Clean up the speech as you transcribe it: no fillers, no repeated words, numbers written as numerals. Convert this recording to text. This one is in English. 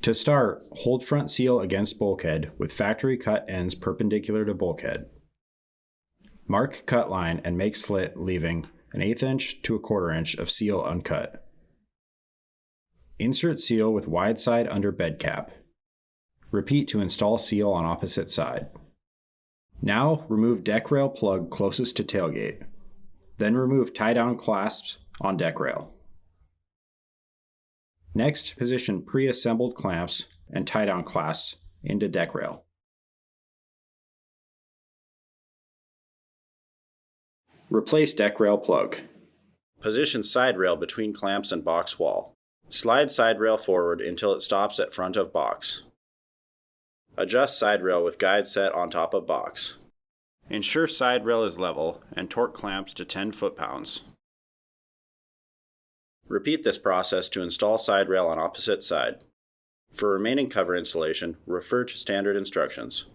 To start, hold front seal against bulkhead with factory cut ends perpendicular to bulkhead. Mark cut line and make slit leaving an 1/8 inch to 1/4 inch of seal uncut. Insert seal with wide side under bed cap. Repeat to install seal on opposite side. Now remove deck rail plug closest to tailgate. Then remove tie-down clasps on deck rail. Next, position pre-assembled clamps and tie-down clasps into deck rail. Replace deck rail plug. Position side rail between clamps and box wall. Slide side rail forward until it stops at front of box. Adjust side rail with guide set on top of box. Ensure side rail is level and torque clamps to 10 foot-pounds. Repeat this process to install side rail on opposite side. For remaining cover installation, refer to standard instructions.